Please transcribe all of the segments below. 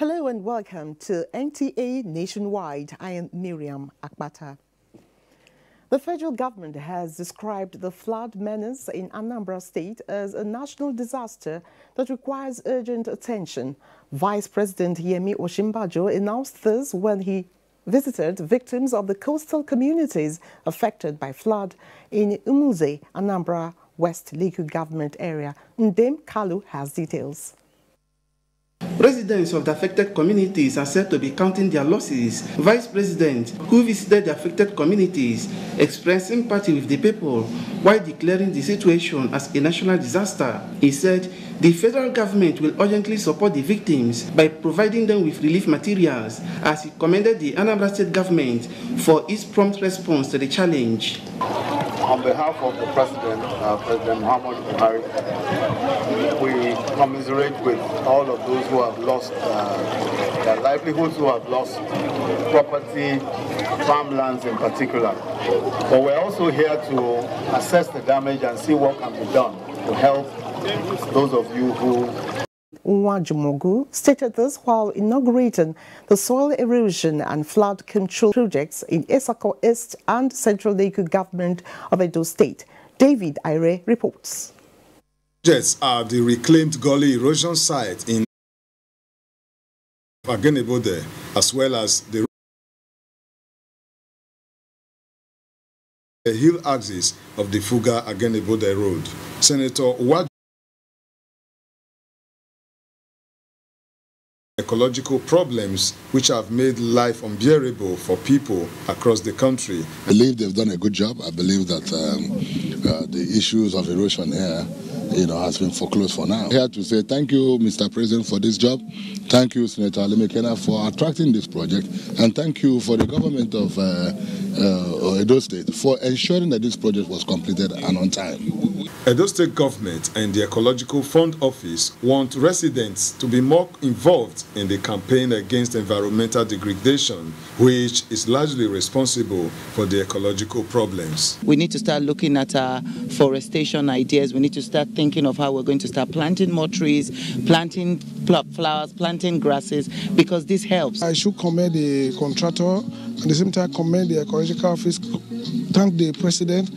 Hello and welcome to NTA Nationwide. I am Miriam Akbata. The federal government has described the flood menace in Anambra State as a national disaster that requires urgent attention. Vice President Yemi Osinbajo announced this when he visited victims of the coastal communities affected by flood in Umuze, Anambra West Local Government Area. Ndem Kalu has details. Residents of the affected communities are said to be counting their losses. Vice President, who visited the affected communities, expressed sympathy with the people while declaring the situation as a national disaster. He said the federal government will urgently support the victims by providing them with relief materials, as he commended the Anambra State government for its prompt response to the challenge. On behalf of the President, President Muhammad Buhari, we commiserate with all of those who have lost their livelihoods, who have lost property, farmlands in particular. But we're also here to assess the damage and see what can be done to help those of you who... Nwajumogu stated this while inaugurating the soil erosion and flood control projects in Esako East and Central Local Government of Edo State. David Ire reports. Projects are the reclaimed gully erosion site in Agenebode, as well as the hill axis of the Fuga Agenebode Road. Senator Wad ecological problems which have made life unbearable for people across the country. I believe they've done a good job. I believe that the issues of erosion here, has been foreclosed for now. I'm here to say thank you, Mr. President, for this job. Thank you, Senator Alemekena, for attracting this project. And thank you for the government of Edo State for ensuring that this project was completed and on time. Edo State government and the Ecological Fund Office want residents to be more involved in the campaign against environmental degradation, which is largely responsible for the ecological problems. We need to start looking at our forestation ideas. We need to start thinking of how we're going to start planting more trees, planting flowers, planting grasses, because this helps. I should commend the contractor, at the same time commend the Ecological Office, thank the President.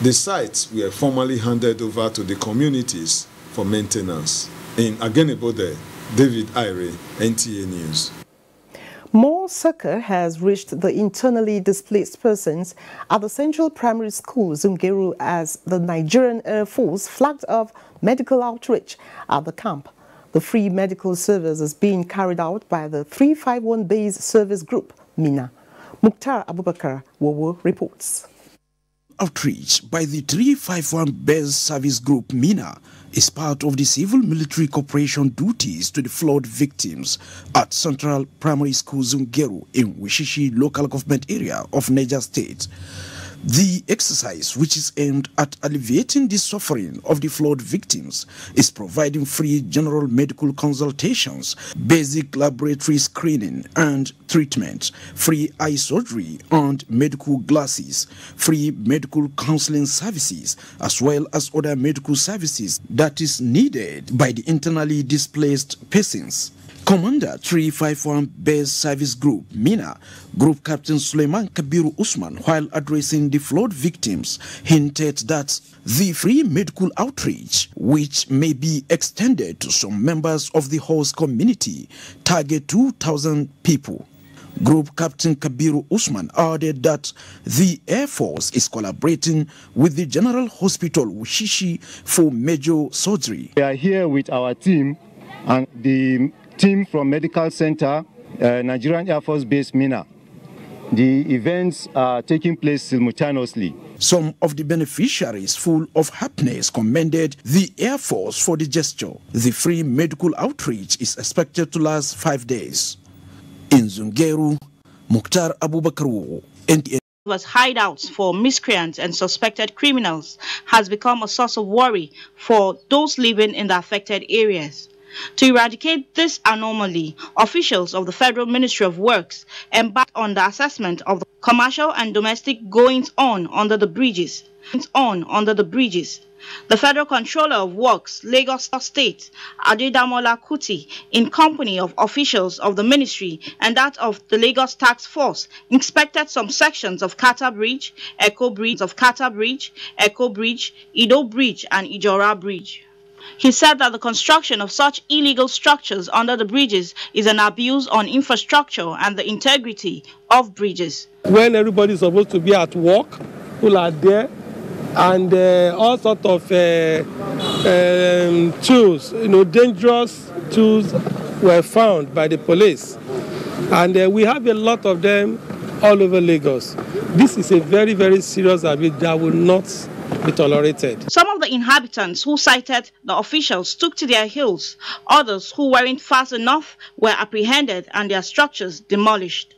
The sites were formally handed over to the communities for maintenance. In Agenebode, David Ire, NTA News. More succor has reached the internally displaced persons at the Central Primary School, Zungeru, as the Nigerian Air Force flagged off medical outreach at the camp. The free medical service is being carried out by the 351 Base Service Group, Mina. Mukhtar Abubakar Wowo reports. Outreach by the 351 Base Service Group, Mina, is part of the civil-military cooperation duties to the flood victims at Central Primary School Zungeru in Wishishi local government area of Niger State. The exercise, which is aimed at alleviating the suffering of the flood victims, is providing free general medical consultations, basic laboratory screening and treatment, free eye surgery and medical glasses, free medical counseling services, as well as other medical services that is needed by the internally displaced persons. Commander 351 Base Service Group, Mina, Group Captain Suleiman Kabiru Usman, while addressing the flood victims, hinted that the free medical outreach, which may be extended to some members of the host community, target 2,000 people. Group Captain Kabiru Usman added that the Air Force is collaborating with the General Hospital Wushishi for major surgery. We are here with our team and the team from Medical Center, Nigerian Air Force Base, Mina. The events are taking place simultaneously. Some of the beneficiaries, full of happiness, commended the Air Force for the gesture. The free medical outreach is expected to last 5 days. In Zungeru, Mukhtar Abubakar, NTA. Was hideouts for miscreants and suspected criminals has become a source of worry for those living in the affected areas. To eradicate this anomaly, officials of the Federal Ministry of Works embarked on the assessment of the commercial and domestic goings-on under the bridges. The Federal Controller of Works, Lagos State, Adedamola Kuti, in company of officials of the ministry and that of the Lagos Task Force, inspected some sections of Kata Bridge, Echo Bridge, Ido Bridge, and Ijora Bridge. He said that the construction of such illegal structures under the bridges is an abuse on infrastructure and the integrity of bridges. When everybody is supposed to be at work, people are there, and all sorts of tools, dangerous tools were found by the police. And we have a lot of them all over Lagos. This is a very, very serious abuse that will not be tolerated. Some of the inhabitants who cited the officials took to their heels. Others who weren't fast enough were apprehended and their structures demolished.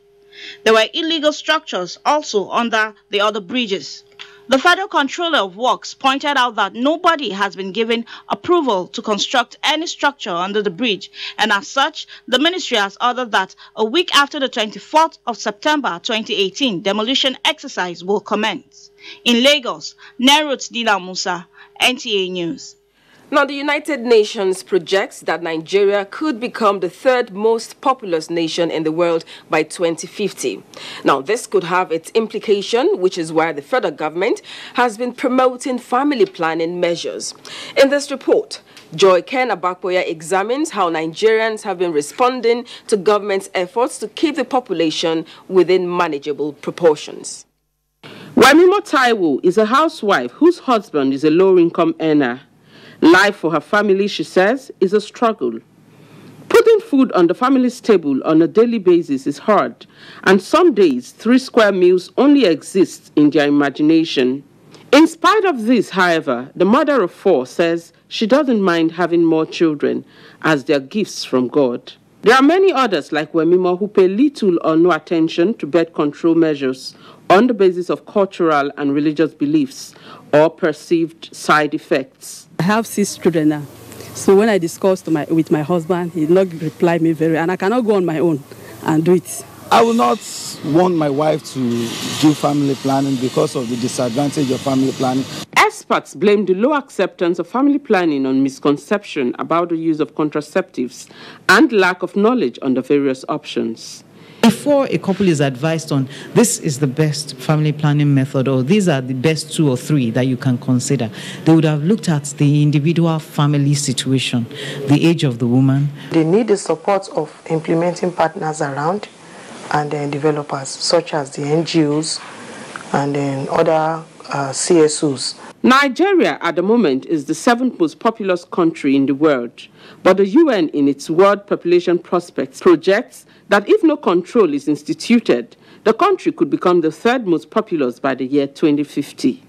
There were illegal structures also under the other bridges. The Federal Controller of Works pointed out that nobody has been given approval to construct any structure under the bridge, and as such, the ministry has ordered that a week after the 24th of September 2018, demolition exercise will commence. In Lagos, Nerut Dila Musa, NTA News. Now, the United Nations projects that Nigeria could become the third most populous nation in the world by 2050. Now, this could have its implication, which is why the federal government has been promoting family planning measures. In this report, Joy Ken Abakoya examines how Nigerians have been responding to government's efforts to keep the population within manageable proportions. Wamimo Taiwo is a housewife whose husband is a low-income earner. Life for her family, she says, is a struggle. Putting food on the family's table on a daily basis is hard, and some days 3 square meals only exist in their imagination. In spite of this, however, the mother of 4 says she doesn't mind having more children as they're gifts from God. There are many others like Wemimo who pay little or no attention to birth control measures on the basis of cultural and religious beliefs or perceived side effects. I have 6 children now, so when I discussed with my husband, he did not reply me very well, and I cannot go on my own and do it. I will not want my wife to do family planning because of the disadvantage of family planning. Experts blame the low acceptance of family planning on misconception about the use of contraceptives and lack of knowledge on the various options. Before a couple is advised on this is the best family planning method or these are the best 2 or 3 that you can consider, they would have looked at the individual family situation, the age of the woman. They need the support of implementing partners around and then developers such as the NGOs and then other CSOs. Nigeria at the moment is the 7th most populous country in the world, but the UN in its World Population Prospects projects that if no control is instituted, the country could become the 3rd most populous by the year 2050.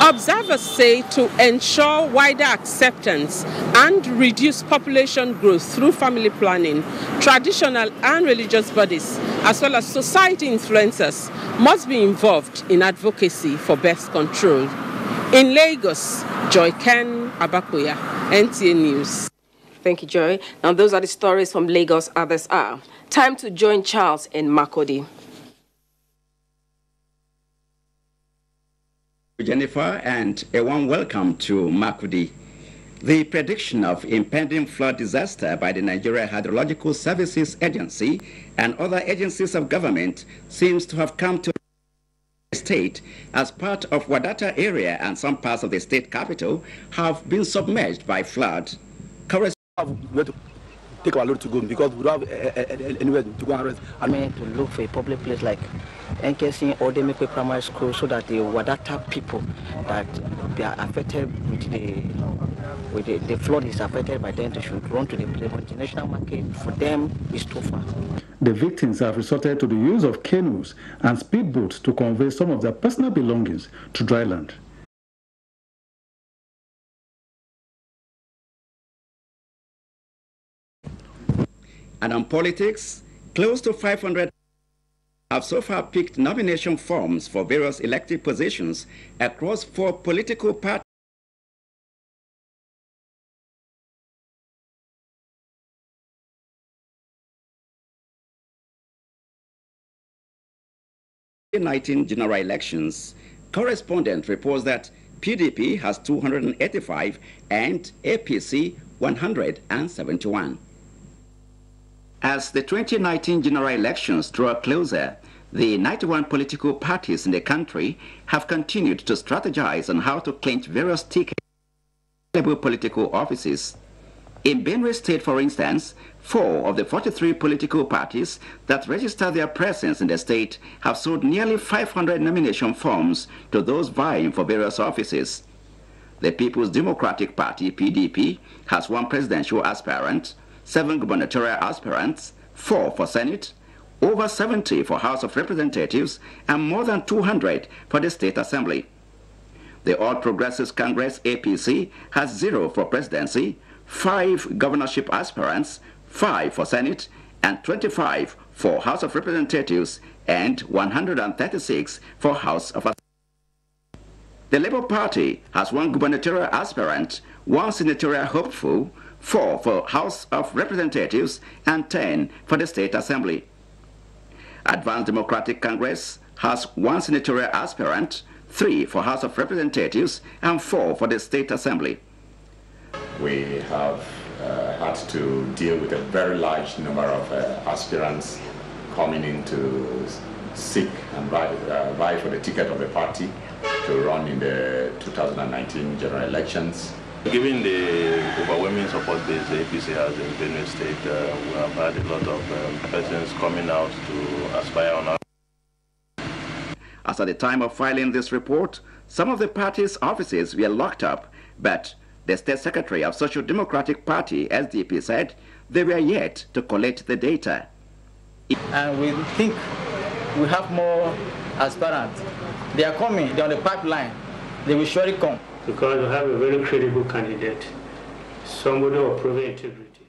Observers say to ensure wider acceptance and reduce population growth through family planning, traditional and religious bodies, as well as society influencers, must be involved in advocacy for birth control. In Lagos, Joy Ken Abakoya, NTA News. Thank you, Joy. Now, those are the stories from Lagos. Others are. Time to join Charles in Makurdi. Jennifer, and a warm welcome to Makurdi. The prediction of impending flood disaster by the Nigeria Hydrological Services Agency and other agencies of government seems to have come to the state as part of Wadata area and some parts of the state capital have been submerged by flood. Take our load to go because we don't have anywhere to go and rest. I mean, to look for a public place like NKC or the Mepe Primary School so that the Wadata people that they are affected with the flood is affected by them, they should run to the international market. For them, it's too far. The victims have resorted to the use of canoes and speedboats to convey some of their personal belongings to dry land. And on politics, close to 500 have so far picked nomination forms for various elected positions across 4 political parties. The 2019 general elections, correspondent reports that PDP has 285 and APC 171. As the 2019 general elections draw closer, the 91 political parties in the country have continued to strategize on how to clinch various tickets in political offices. In Benue State, for instance, 4 of the 43 political parties that register their presence in the state have sold nearly 500 nomination forms to those vying for various offices. The People's Democratic Party, PDP, has 1 presidential aspirant, 7 gubernatorial aspirants, 4 for Senate, over 70 for House of Representatives, and more than 200 for the State Assembly. The All Progressives Congress, APC, has 0 for presidency, 5 governorship aspirants, 5 for Senate, and 25 for House of Representatives, and 136 for House of Assembly. The Labour Party has 1 gubernatorial aspirant, 1 senatorial hopeful, 4 for House of Representatives, and 10 for the State Assembly. Advanced Democratic Congress has 1 senatorial aspirant, 3 for House of Representatives, and 4 for the State Assembly. We have had to deal with a very large number of aspirants coming in to seek and vie for the ticket of the party to run in the 2019 general elections. Given the overwhelming support base the APC has in Benue State, we have had a lot of persons coming out to aspire on our. As at the time of filing this report, some of the party's offices were locked up, but the State Secretary of Social Democratic Party, SDP, said they were yet to collect the data. And we think we have more aspirants. They are coming, they are on the pipeline. They will surely come. Because we have a very credible candidate, somebody of proven integrity.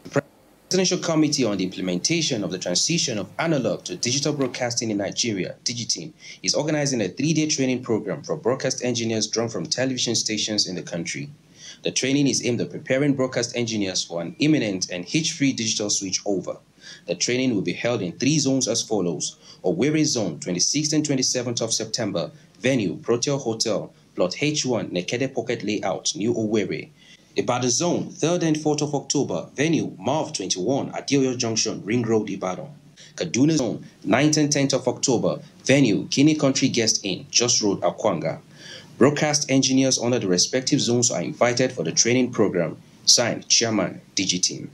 The Presidential Committee on the Implementation of the Transition of Analog to Digital Broadcasting in Nigeria, DigiTeam, is organizing a 3-day training program for broadcast engineers drawn from television stations in the country. The training is aimed at preparing broadcast engineers for an imminent and hitch-free digital switchover. The training will be held in 3 zones as follows: Owerri Zone, 26th and 27th of September, venue, Protel Hotel, Plot H1, Nekede Pocket Layout, New Owerri. Ibadan Zone, 3rd and 4th of October, venue, Marv 21, Adeoyo Junction, Ring Road, Ibadan. Kaduna Zone, 9th and 10th of October, venue, Guinea Country Guest Inn, Just Road, Akwanga. Broadcast engineers under the respective zones are invited for the training program. Signed, Chairman, DigiTeam.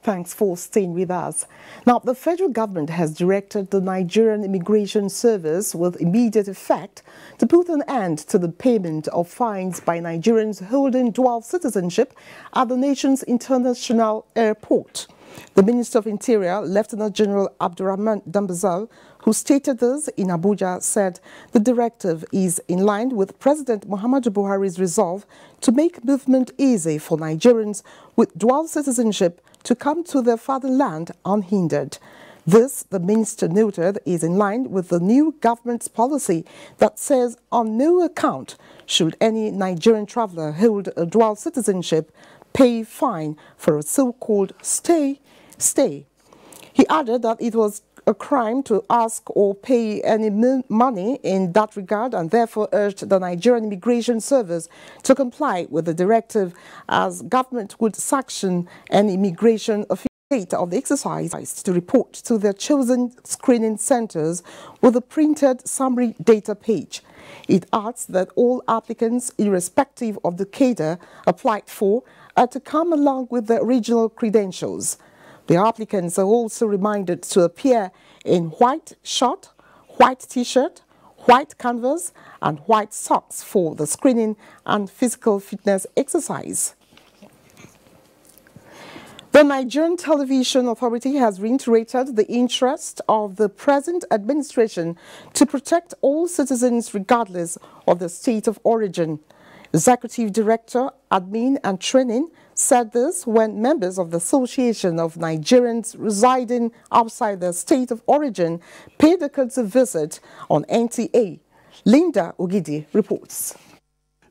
Thanks for staying with us. Now, the federal government has directed the Nigerian Immigration Service with immediate effect to put an end to the payment of fines by Nigerians holding dual citizenship at the nation's international airport. The Minister of Interior, Lieutenant General Abdurrahman Dambazal, who stated this in Abuja, said the directive is in line with President Muhammadu Buhari's resolve to make movement easy for Nigerians with dual citizenship to come to their fatherland unhindered. This, the minister noted, is in line with the new government's policy that says on no account should any Nigerian traveler hold a dual citizenship pay fine for a so-called stay. He added that it was a crime to ask or pay any money in that regard, and therefore urged the Nigerian Immigration Service to comply with the directive, as government would sanction an immigration official of the exercise to report to their chosen screening centers with a printed summary data page. It adds that all applicants, irrespective of the cadre applied for, are to come along with their original credentials. The applicants are also reminded to appear in white shirt, white t-shirt, white canvas, and white socks for the screening and physical fitness exercise. The Nigerian Television Authority has reiterated the interest of the present administration to protect all citizens regardless of their state of origin. Executive Director, Admin and Training said this when members of the Association of Nigerians residing outside their state of origin paid a courtesy visit on NTA. Linda Ogidi reports.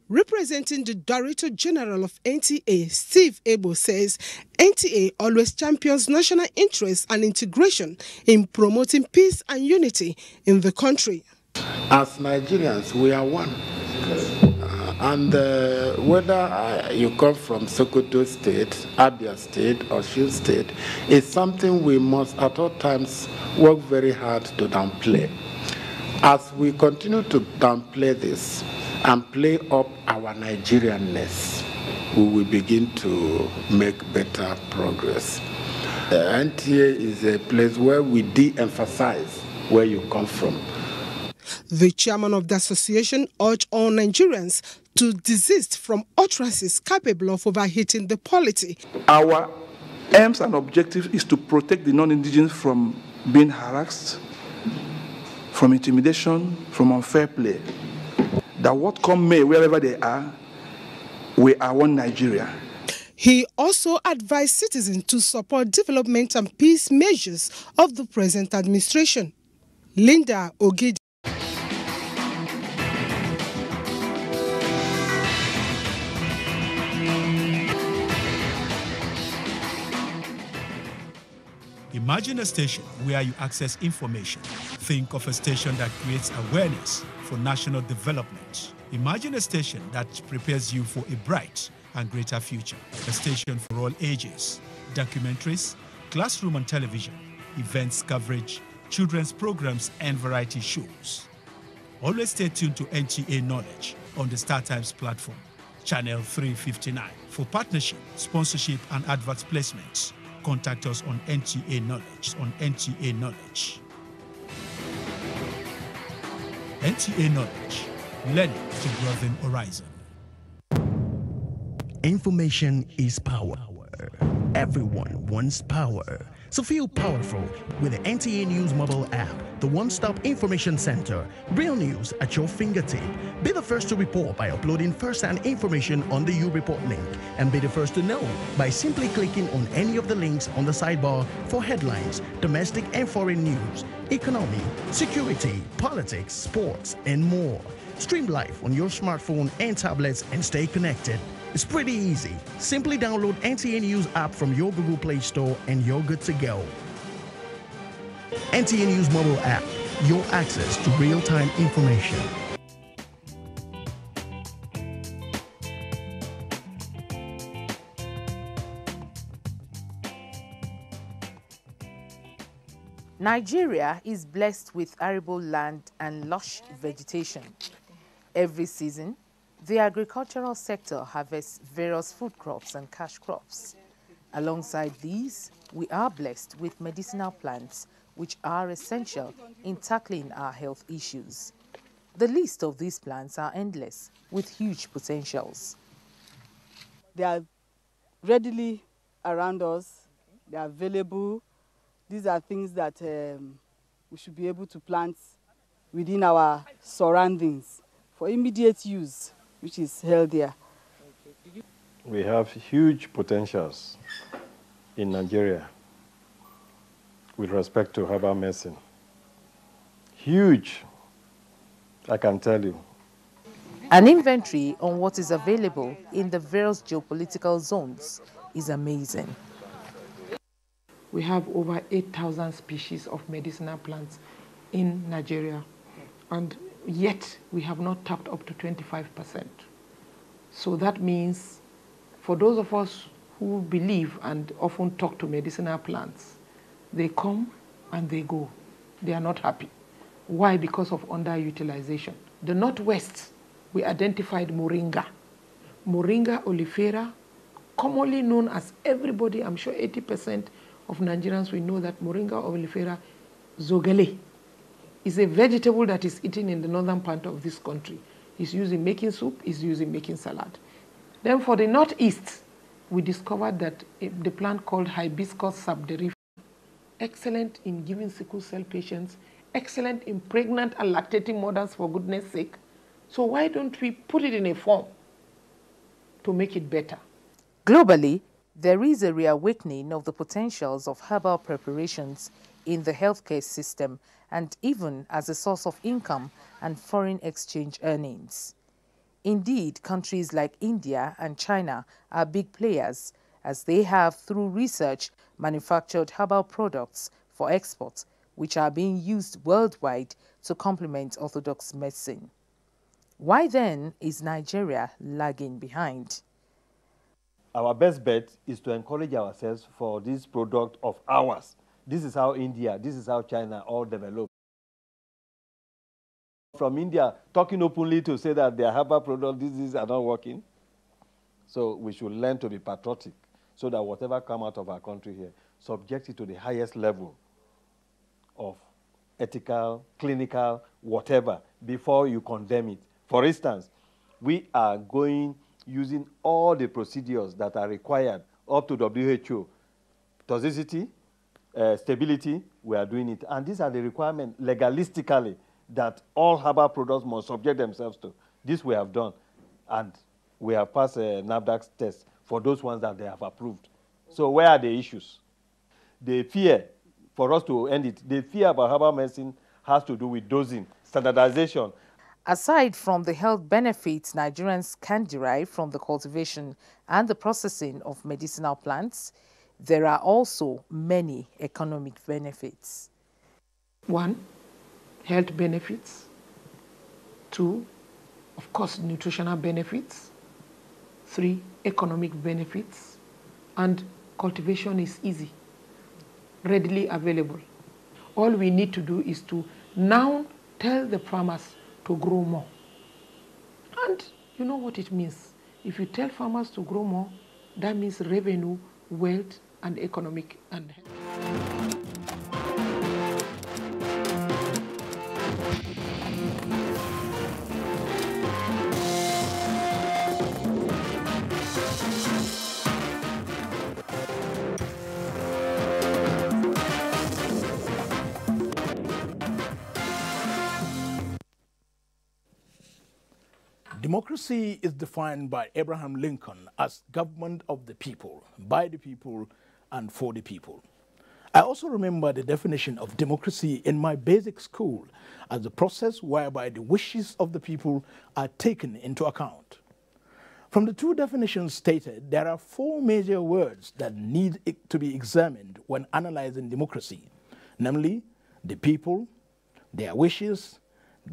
Representing the Director General of NTA, Steve Ebo, says NTA always champions national interest and integration in promoting peace and unity in the country. As Nigerians, we are one. And whether you come from Sokoto State, Abia State, or Osun State, is something we must at all times work very hard to downplay. As we continue to downplay this and play up our Nigerianness, we will begin to make better progress. NTA is a place where we de-emphasize where you come from. The chairman of the association urged all Nigerians to desist from utterances capable of overheating the polity. Our aims and objectives is to protect the non-indigenous from being harassed, from intimidation, from unfair play. That what come may, wherever they are, we are one Nigeria. He also advised citizens to support development and peace measures of the present administration. Linda Ogidi. Imagine a station where you access information. Think of a station that creates awareness for national development. Imagine a station that prepares you for a bright and greater future. A station for all ages, documentaries, classroom and television, events coverage, children's programs and variety shows. Always stay tuned to NTA Knowledge on the StarTimes platform, channel 359. For partnership, sponsorship and advert placements, contact us on NTA Knowledge, NTA Knowledge. NTA Knowledge, learning to broaden horizon. Information is power. Everyone wants power. So feel powerful with the NTA News mobile app, the one-stop information center. Real news at your fingertip. Be the first to report by uploading first-hand information on the YouReport link, and be the first to know by simply clicking on any of the links on the sidebar for headlines, domestic and foreign news, economy, security, politics, sports, and more. Stream live on your smartphone and tablets and stay connected. It's pretty easy. Simply download NTA News app from your Google Play Store and you're good to go. NTA News mobile app, your access to real-time information. Nigeria is blessed with arable land and lush vegetation. Every season, the agricultural sector harvests various food crops and cash crops. Alongside these, we are blessed with medicinal plants which are essential in tackling our health issues. The list of these plants are endless, with huge potentials. They are readily around us, they are available. These are things that we should be able to plant within our surroundings for immediate use, which is healthier. We have huge potentials in Nigeria with respect to herbal medicine. Huge, I can tell you. An inventory on what is available in the various geopolitical zones is amazing. We have over 8,000 species of medicinal plants in Nigeria, and yet we have not tapped up to 25%. So that means for those of us who believe and often talk to medicinal plants, they come and they go. They are not happy. Why? Because of underutilization. The Northwest, we identified Moringa. Moringa oleifera, commonly known as everybody, I'm sure 80% of Nigerians will know that Moringa oleifera zogale is a vegetable that is eaten in the northern part of this country. It's used in making soup, it's used in making salad. Then for the Northeast, we discovered that the plant called hibiscus subderifera, excellent in giving sickle cell patients, excellent in pregnant and lactating mothers, for goodness sake. So why don't we put it in a form to make it better? Globally, there is a reawakening of the potentials of herbal preparations in the healthcare system and even as a source of income and foreign exchange earnings. Indeed, countries like India and China are big players, as they have, through research, manufactured herbal products for export, which are being used worldwide to complement orthodox medicine. Why then is Nigeria lagging behind? Our best bet is to encourage ourselves for this product of ours. This is how India, this is how China all developed. From India, talking openly to say that their herbal products, these are not working. So we should learn to be patriotic so that whatever comes out of our country here, subject it to the highest level of ethical, clinical, whatever, before you condemn it. For instance, we are using all the procedures that are required up to WHO. Toxicity, stability, we are doing it. And these are the requirements legalistically that all herbal products must subject themselves to. This we have done. And we have passed a NAFDAC test for those ones that they have approved. So where are the issues? The fear, for us to end it, the fear about herbal medicine has to do with dosing, standardization. Aside from the health benefits Nigerians can derive from the cultivation and the processing of medicinal plants, there are also many economic benefits. 1, health benefits. 2, of course, nutritional benefits. 3, economic benefits. And cultivation is easy, readily available. All we need to do is to now tell the farmers to grow more. And you know what it means. If you tell farmers to grow more, that means revenue, wealth, and economic and health. Democracy is defined by Abraham Lincoln as government of the people, by the people, and for the people. I also remember the definition of democracy in my basic school as the process whereby the wishes of the people are taken into account. From the 2 definitions stated, there are 4 major words that need to be examined when analyzing democracy, namely the people, their wishes,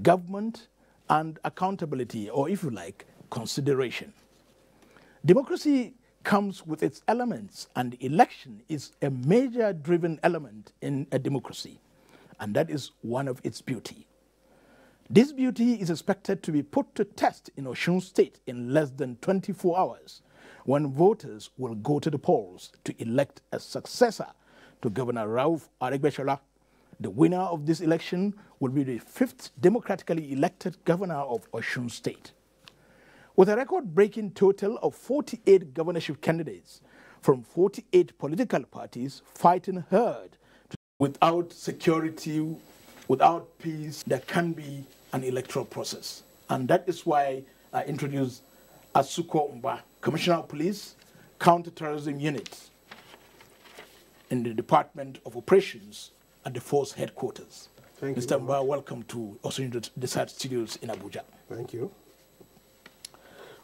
government, and accountability, or if you like, consideration. Democracy comes with its elements, and election is a major driven element in a democracy, and that is one of its beauty. This beauty is expected to be put to test in Osun State in less than 24 hours, when voters will go to the polls to elect a successor to Governor Rauf Aregbesola. The winner of this election will be the 5th democratically elected governor of Osun State. With a record-breaking total of 48 governorship candidates from 48 political parties fighting hard, without security, without peace, there can be an electoral process. And that is why I introduced Asuko Mba, Commissioner of Police, Counter-Terrorism Unit in the Department of Operations at the Force Headquarters. Thank you. Mr. Mba, welcome to Osun Desert Studios in Abuja. Thank you.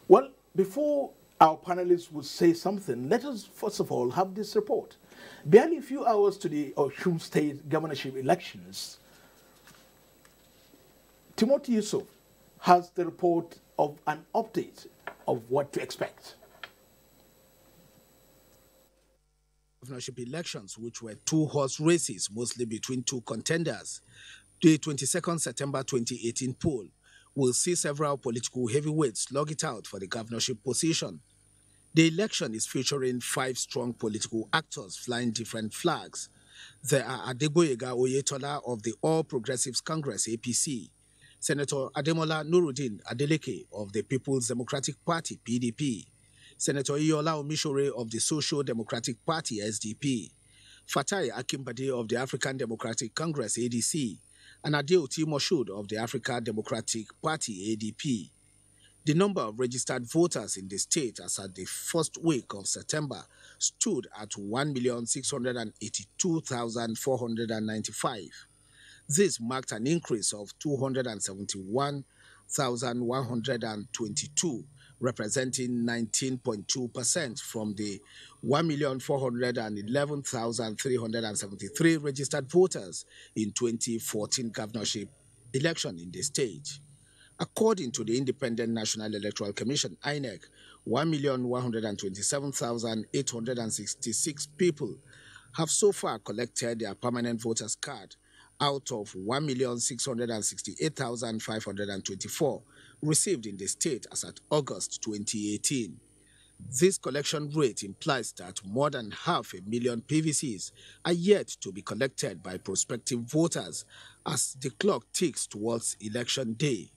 Well, before our panelists would say something, let us first of all have this report. Barely a few hours to the Osun State governorship elections, Timothy Yusuf has the report of an update of what to expect. Governorship elections, which were 2-horse races, mostly between 2 contenders. The 22nd September 2018 poll will see several political heavyweights slug it out for the governorship position. The election is featuring 5 strong political actors flying different flags. There are Adegboyega Oyetola of the All Progressives Congress, APC, Senator Ademola Nuruddin Adeleke of the People's Democratic Party, PDP, Senator Iola Omishore of the Social Democratic Party, SDP, Fatai Akimbade of the African Democratic Congress, ADC, and Adeoti Moshood of the African Democratic Party, ADP. The number of registered voters in the state as at the first week of September stood at 1,682,495. This marked an increase of 271 1,122, representing 19.2% from the 1,411,373 registered voters in 2014 governorship election in the state. According to the Independent National Electoral Commission, INEC, 1,127,866 people have so far collected their permanent voters card out of 1,668,524 received in the state as at August 2018. This collection rate implies that more than 500,000 PVCs are yet to be collected by prospective voters as the clock ticks towards election day.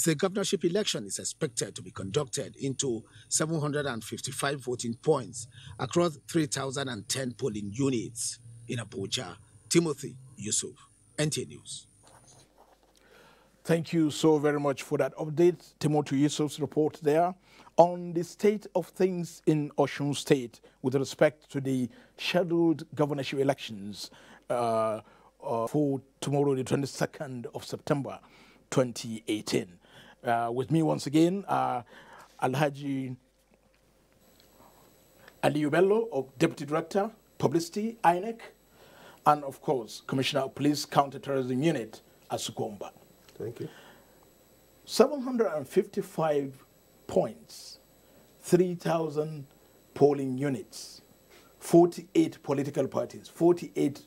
The governorship election is expected to be conducted into 755 voting points across 3,010 polling units. In Abuja, Timothy Yusuf, NTA News. Thank you so very much for that update, Timothy Yusuf's report there on the state of things in Osun State with respect to the scheduled governorship elections for tomorrow, the 22nd of September, 2018. With me once again, Alhaji Aliyu Bello, Deputy Director, Publicity, INEC, and of course, Commissioner of Police Counterterrorism Unit, Asukomba. Thank you. 755 points, 3,000 polling units, 48 political parties, 48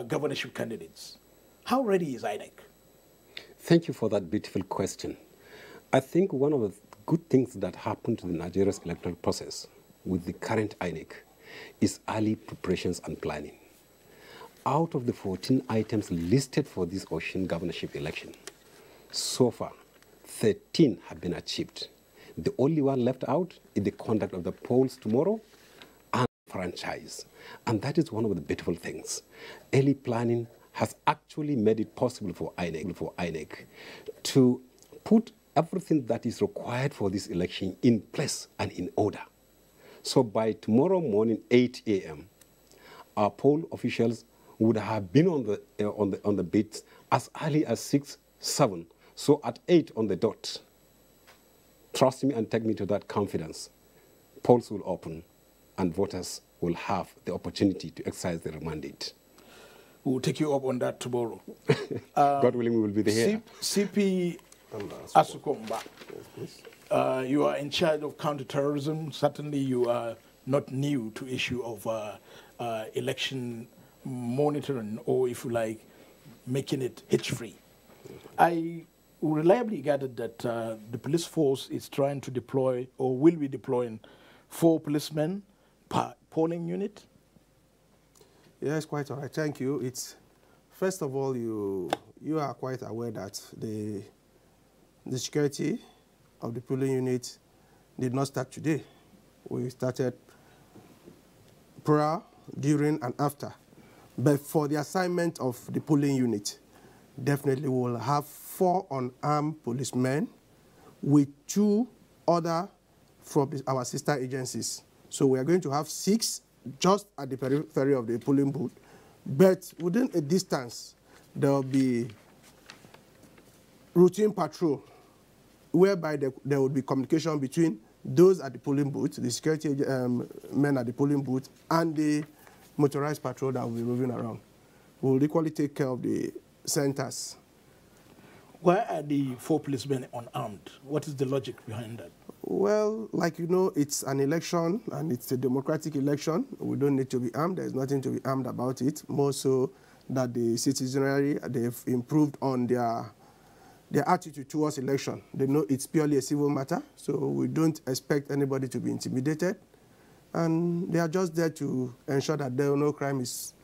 governorship candidates. How ready is INEC? Thank you for that beautiful question. I think one of the good things that happened to the Nigeria's electoral process with the current INEC is early preparations and planning. Out of the 14 items listed for this Osun governorship election, so far, 13 have been achieved. The only one left out is the conduct of the polls tomorrow and franchise. And that is one of the beautiful things. Early planning has actually made it possible for INEC to put everything that is required for this election in place and in order. So by tomorrow morning, 8 a.m., our poll officials would have been on the beats as early as 6, 7. So at 8 on the dot, trust me and take me to that confidence, polls will open and voters will have the opportunity to exercise their mandate. We'll take you up on that tomorrow. God willing, we will be there. CP Asukomba, you are in charge of counterterrorism. Certainly you are not new to issue of election monitoring, or if you like, making it hitch-free. I reliably gathered that the police force is trying to deploy, or will be deploying, 4 policemen per polling unit. Yes, quite all right. Thank you. It's first of all, you are quite aware that the security of the polling unit did not start today. We started prior, during, and after. But for the assignment of the polling unit, definitely we will have 4 unarmed policemen with 2 other from our sister agencies. So we are going to have 6 just at the periphery of the polling booth. But within a distance, there will be routine patrol, whereby there will be communication between those at the polling booth, the security men at the polling booth, and the motorized patrol that will be moving around. We will equally take care of the centers. Why are the 4 policemen unarmed? What is the logic behind that? Well, like you know, it's an election and it's a democratic election. We don't need to be armed. There's nothing to be armed about it. More so that the citizenry, they've improved on their attitude towards election. They know it's purely a civil matter, so we don't expect anybody to be intimidated. And they are just there to ensure that no crime is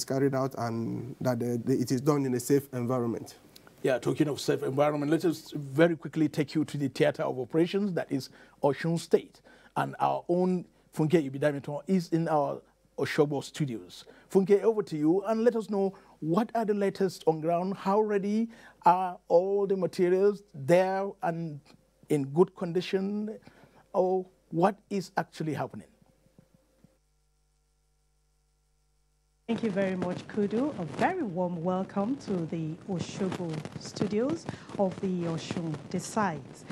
carried out and that it is done in a safe environment. Yeah, talking of safe environment, let us very quickly take you to the theater of operations, that is Osun State. And our own Funke Ibidamiton is in our Oshobo studios. Funke, over to you, and let us know what are the latest on ground, how ready are all the materials there and in good condition, or what is actually happening? Thank you very much, Kudu. A very warm welcome to the Osogbo studios of the Osun Decides.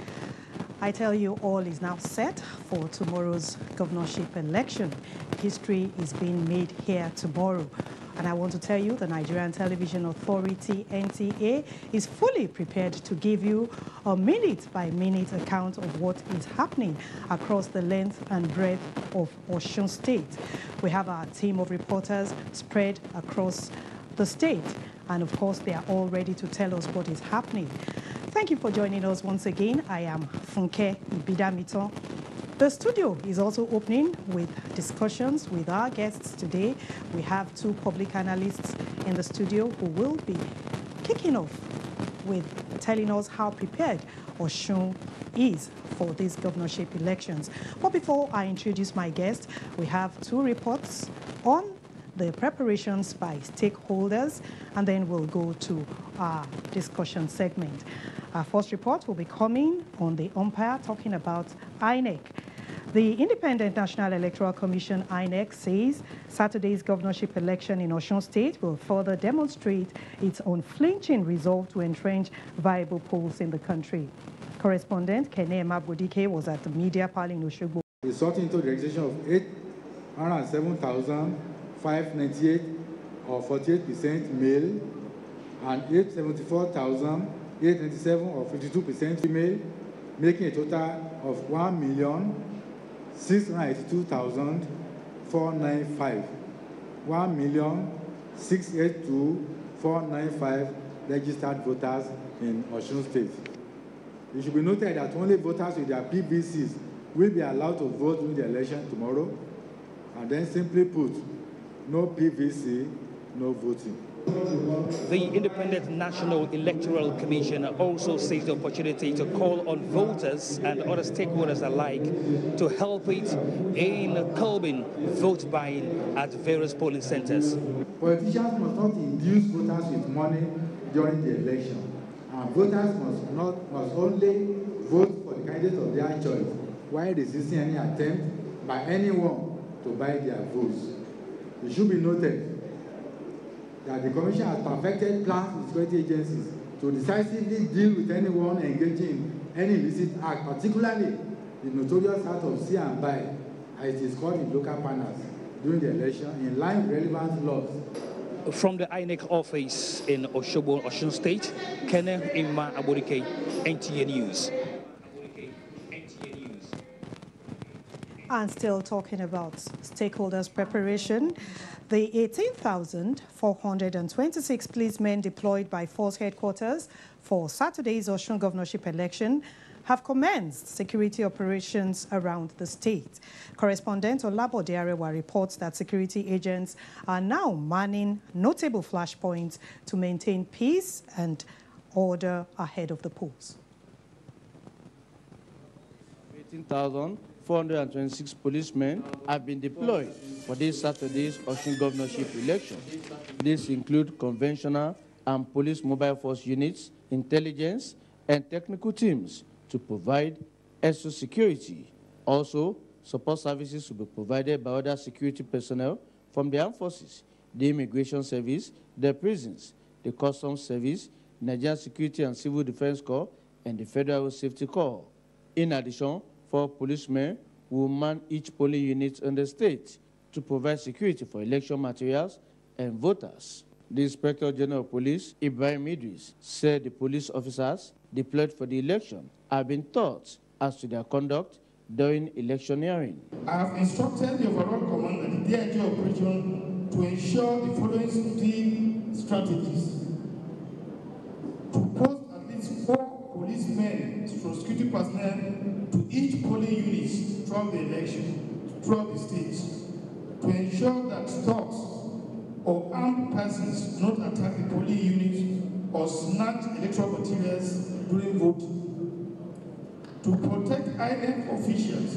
I tell you, all is now set for tomorrow's governorship election. History is being made here tomorrow. And I want to tell you, the Nigerian Television Authority, NTA, is fully prepared to give you a minute-by-minute account of what is happening across the length and breadth of Osun State. We have our team of reporters spread across the state. And of course, they are all ready to tell us what is happening. Thank you for joining us once again. I am Funke Ibidamiton. The studio is also opening with discussions with our guests today. We have two public analysts in the studio who will be kicking off with telling us how prepared Osun is for these governorship elections. But before I introduce my guest, we have two reports on the preparations by stakeholders, and then we'll go to our discussion segment. Our first report will be coming on the umpire, talking about INEC. The Independent National Electoral Commission, INEC, says Saturday's governorship election in Osun State will further demonstrate its unflinching resolve to entrench viable polls in the country. Correspondent Kene Mabodike was at the media pal in Osogbo. Resulting into the registration of 807,598 or 48% male and 874,897 or 52% female, making a total of 1,682,495. 1,682,495 registered voters in Osun State. It should be noted that only voters with their PVCs will be allowed to vote during the election tomorrow, and then simply put, no PVC, no voting. The Independent National Electoral Commission also sees the opportunity to call on voters and other stakeholders alike to help it in curbing vote buying at various polling centers. Politicians must not induce voters with money during the election, and voters must only vote for the candidate of their choice while resisting any attempt by anyone to buy their votes. It should be noted that the Commission has perfected plans with security agencies to decisively deal with anyone engaging in any illicit act, particularly the notorious act of see and buy, as it is called in local panels, during the election, in line with relevant laws. From the INEC office in Osogbo, Osun State, Kenneth Ima Aborike, NTA News. And still talking about stakeholders' preparation, the 18,426 policemen deployed by Force Headquarters for Saturday's Osun governorship election have commenced security operations around the state. Correspondent Olabode Arewa reports that security agents are now manning notable flashpoints to maintain peace and order ahead of the polls. 18,426 policemen have been deployed for this Saturday's Osun governorship election. These include conventional and police mobile force units, intelligence, and technical teams to provide extra security. Also, support services will be provided by other security personnel from the armed forces, the Immigration Service, the prisons, the Customs Service, Nigerian Security and Civil Defense Corps, and the Federal Safety Corps. In addition, 4 policemen will man each polling unit in the state to provide security for election materials and voters. The Inspector General of Police, Ibrahim Idris, said the police officers deployed for the election have been taught as to their conduct during electioneering. I have instructed the overall commander, the DIG operation, to ensure the following three strategies. To post at least 4 policemen, security personnel, to each polling unit throughout the election, throughout the state, to ensure that thugs or armed persons do not attack the polling unit or snatch electoral materials during voting. To protect INEC officials,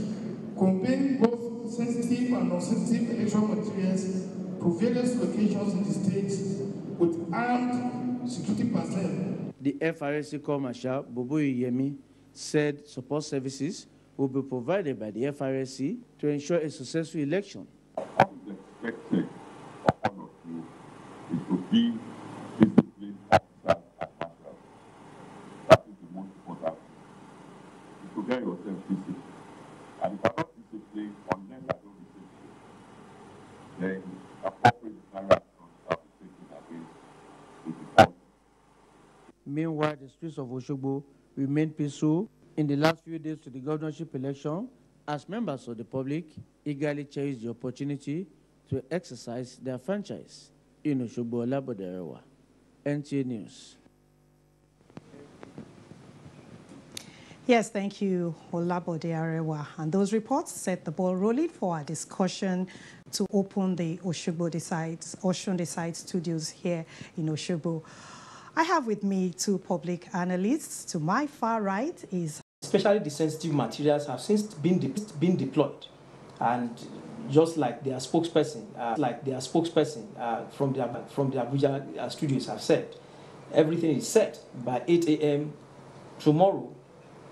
conveying both sensitive and non-sensitive electoral materials to various locations in the state with armed security personnel. The FRSC Corps Marshal, Bobo Yemi, said support services will be provided by the FRSC to ensure a successful election. Irrespective of all of you, be disciplined officers at national. That is the most important. To get yourself disciplined. And if I'm not disciplined, unless I don't be disciplined, then appropriate disciplinary actions have to be taken against the default. Meanwhile, the streets of Oshogbo remain peaceful. In the last few days to the governorship election, as members of the public eagerly cherish the opportunity to exercise their franchise in Oshogbo Olaboderewa. NTA News. Yes, thank you, Olabode Arewa. And those reports set the ball rolling for our discussion to open the Osun Decides studios here in Oshogbo. I have with me two public analysts. To my far right is... Especially the sensitive materials have since been deployed. And just like their spokesperson, from the Abuja studios have said, everything is set. By 8 a.m. tomorrow,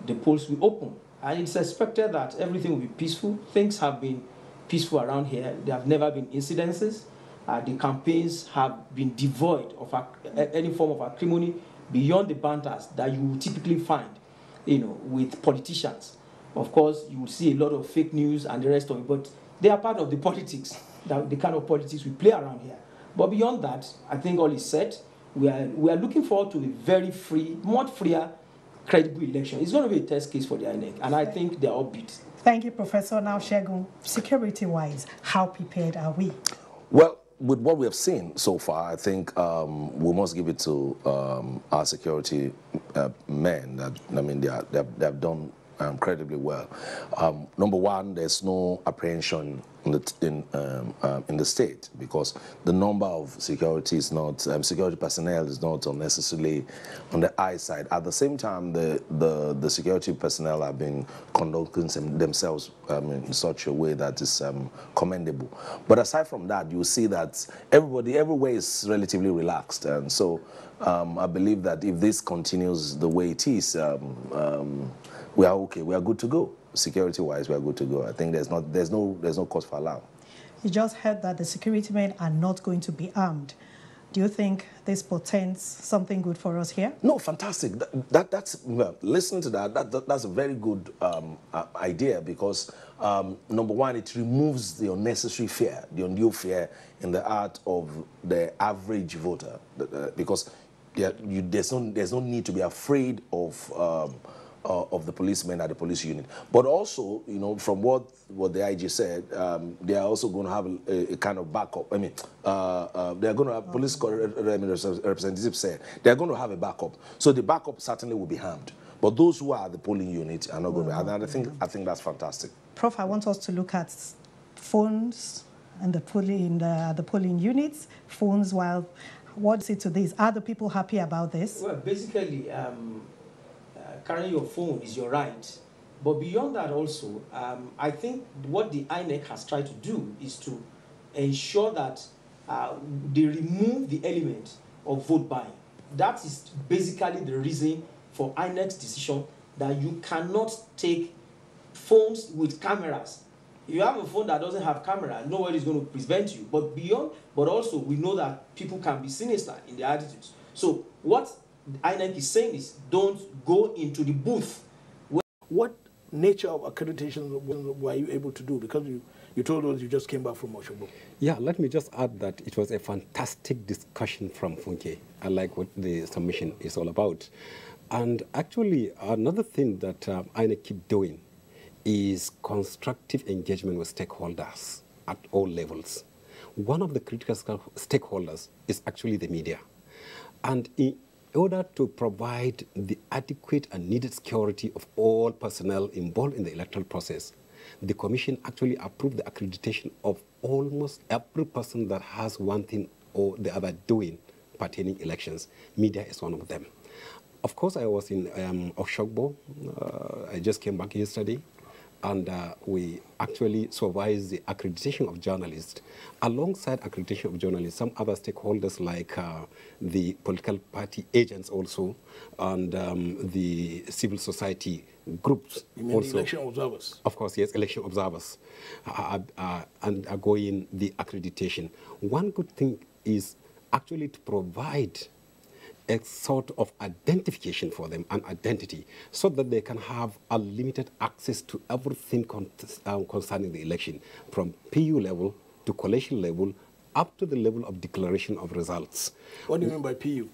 the polls will open. And it's expected that everything will be peaceful. Things have been peaceful around here. There have never been incidences. The campaigns have been devoid of any form of acrimony beyond the banters that you will typically find, with politicians. Of course, you will see a lot of fake news and the rest of it, but they are part of the politics, the kind of politics we play around here. But beyond that, I think all is set. We are looking forward to a very free, much freer, credible election. It's going to be a test case for the INEC, and I think they're upbeat. Thank you, Professor. Now, Shegun, security-wise, how prepared are we? Well, with what we have seen so far, I think we must give it to our security men. They have done incredibly well. Number one, there's no apprehension in the state because the number of security personnel is not unnecessarily on the high side. At the same time, the security personnel have been conducting themselves in such a way that is commendable. But aside from that, you see that everywhere is relatively relaxed, and so I believe that if this continues the way it is, we are okay. We are good to go. Security-wise, we are good to go. I think there's no cause for alarm. You just heard that the security men are not going to be armed. Do you think this portends something good for us here? No, fantastic. Listen to that's a very good idea because number one, it removes the unnecessary fear, the undue fear in the heart of the average voter, because there's no need to be afraid of the policemen at the police unit. But also, from what the IG said, they are also going to have a kind of backup. I mean, they are going to have, police representatives said, they are going to have a backup. So the backup certainly will be armed. But those who are at the polling unit are not going to be. And I think that's fantastic. Prof, I want us to look at phones and the polling units, phones, while what's it to this? Are the people happy about this? Well, basically, carrying your phone is your right. But beyond that also, I think what the INEC has tried to do is to ensure that they remove the element of vote buying. That is basically the reason for INEC's decision that you cannot take phones with cameras. If you have a phone that doesn't have camera, nobody is going to prevent you. But also we know that people can be sinister in their attitudes. So what INEC is saying is don't go into the booth. What nature of accreditation were you able to do? Because you told us you just came back from Oshogbo. Yeah, let me just add that it was a fantastic discussion from Funke. I like what the submission is all about. And actually, another thing that INEC keep doing is constructive engagement with stakeholders at all levels. One of the critical stakeholders is actually the media. And in order to provide the adequate and needed security of all personnel involved in the electoral process, the Commission actually approved the accreditation of almost every person that has one thing or the other doing pertaining elections. Media is one of them. Of course, I was in Oshogbo. I just came back yesterday, and we actually supervised the accreditation of journalists. Alongside accreditation of journalists, some other stakeholders like the political party agents also, and the civil society groups. You mean also. The election observers? Of course, yes, election observers undergoing the accreditation. One good thing is actually to provide a sort of identification for them, an identity, so that they can have unlimited access to everything concerning the election, from PU level to collation level, up to the level of declaration of results. What do you mean by PU?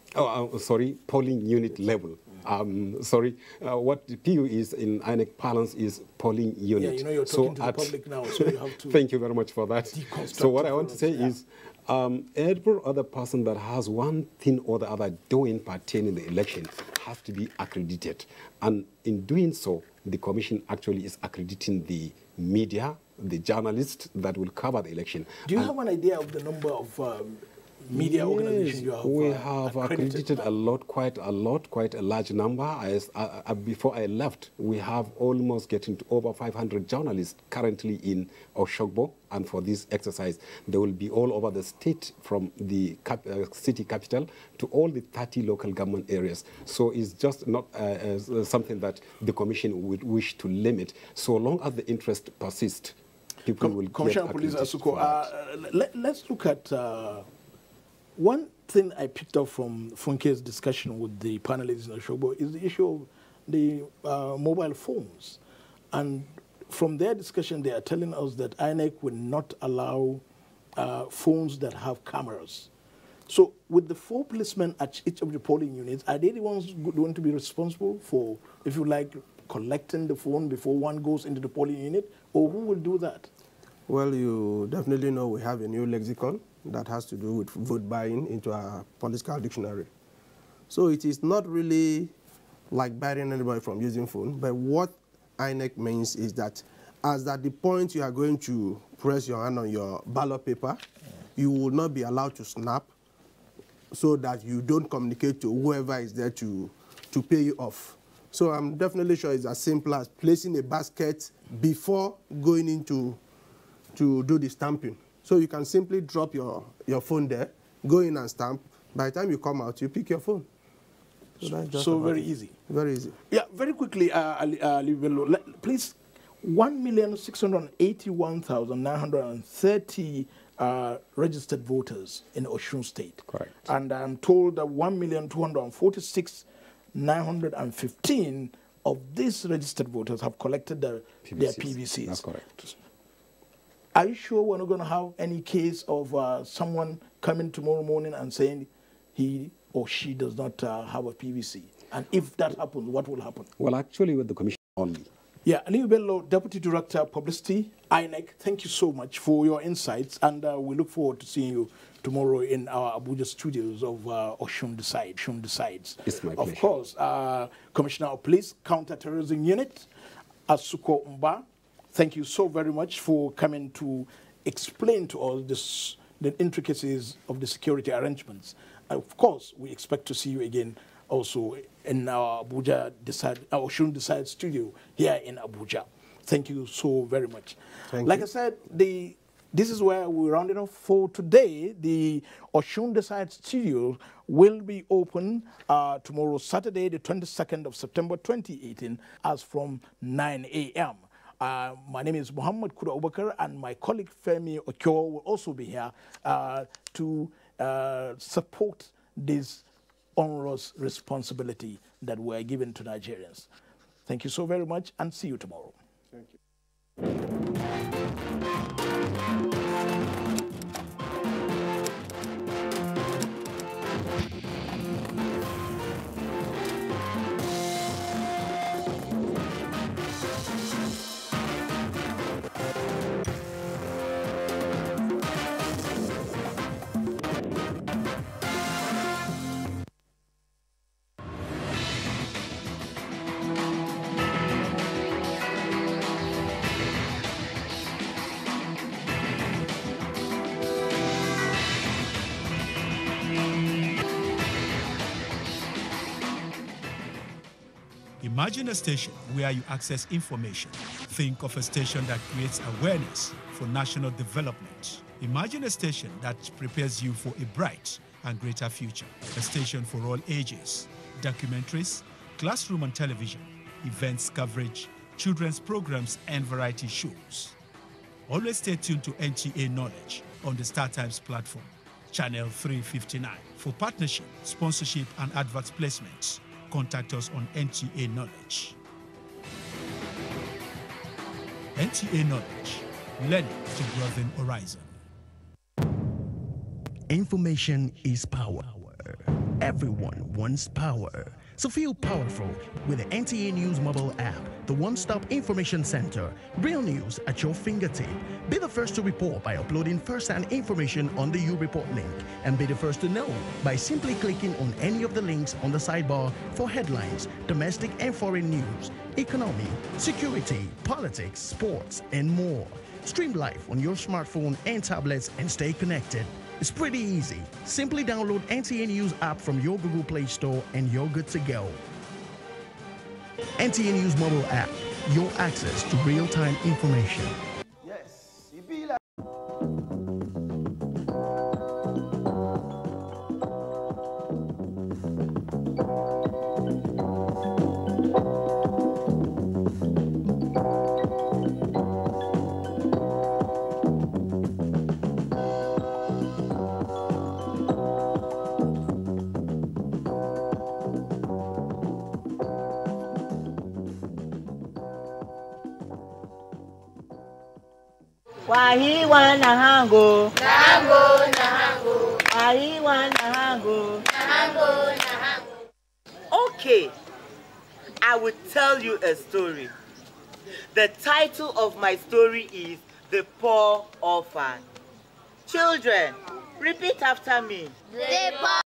Sorry, polling unit level. What the PU is in INEC parlance is polling unit. Yeah, you know you're talking to the public now, so you have to... Thank you very much for that. So what I want to say is, every other person that has one thing or the other doing pertaining the election has to be accredited. And in doing so, the commission actually is accrediting the media, the journalists that will cover the election. Do you have an idea of the number of media organizations you have? We have accredited a lot, quite a large number. Before I left, we have almost getting to over 500 journalists currently in Oshogbo, and for this exercise, they will be all over the state, from the city capital to all the 30 local government areas. So it's just not something that the commission would wish to limit. So long as the interest persists, people will Commissioner Police Asuko, let's look at one thing I picked up from Funke's discussion with the panelists in Oshogbo is the issue of the mobile phones. And from their discussion, they are telling us that INEC will not allow phones that have cameras. So with the 4 policemen at each of the polling units, are they the ones going to be responsible for, if you like, collecting the phone before one goes into the polling unit? Or who will do that? Well, you definitely know we have a new lexicon that has to do with vote buying into our political dictionary. So it is not really like barring anybody from using phone, but what INEC means is that as at the point you are going to press your hand on your ballot paper, you will not be allowed to snap, so that you don't communicate to whoever is there to pay you off. So I'm definitely sure it's as simple as placing a basket before going into to do the stamping. So you can simply drop your phone there, go in and stamp. By the time you come out, you pick your phone. So very easy. Very easy. Yeah, very quickly, please, 1,681,930 registered voters in Osun State. Correct. And I'm told that 1,246,915 of these registered voters have collected their PVCs. That's correct. Are you sure we're not going to have any case of someone coming tomorrow morning and saying he or she does not have a PVC? And if that happens, what will happen? Well, actually, with the commission only. Yeah, Aliyu Bello, Deputy Director, Publicity, INEC, thank you so much for your insights, and we look forward to seeing you tomorrow in our Abuja studios of Osun Decides. It's my pleasure. Of course, Commissioner of Police, Counter-Terrorism Unit, Asuko Mba, thank you so very much for coming to explain to us the intricacies of the security arrangements. Of course, we expect to see you again also in our Osun Decide studio here in Abuja. Thank you so very much. Like I said, this is where we're rounding off for today. The Osun Decide studio will be open tomorrow, Saturday, the 22nd of September 2018, as from 9 a.m. My name is Muhammad Kuda Obakar, and my colleague Femi Okyo will also be here to support this onerous responsibility that we're given to Nigerians. Thank you so very much, and see you tomorrow. Thank you. Imagine a station where you access information. Think of a station that creates awareness for national development. Imagine a station that prepares you for a bright and greater future. A station for all ages. Documentaries, classroom and television, events coverage, children's programs and variety shows. Always stay tuned to NTA Knowledge on the StarTimes platform. Channel 359. For partnership, sponsorship, and advert placements, contact us on NTA Knowledge. NTA Knowledge, learning to broaden horizon. Information is power. Everyone wants power. So feel powerful with the NTA News mobile app, the one-stop information center. Real news at your fingertip. Be the first to report by uploading first-hand information on the U-Report link, and be the first to know by simply clicking on any of the links on the sidebar for headlines, domestic and foreign news, economy, security, politics, sports, and more. Stream live on your smartphone and tablets and stay connected. It's pretty easy. Simply download NTA News app from your Google Play Store and you're good to go. NTA News mobile app, your access to real-time information. Yes, it be like Wahi wana hango, Nahango, nahango, wahi wana hango, nahango, nahango. Okay, I will tell you a story. The title of my story is The Poor Orphan. Children, repeat after me. The poor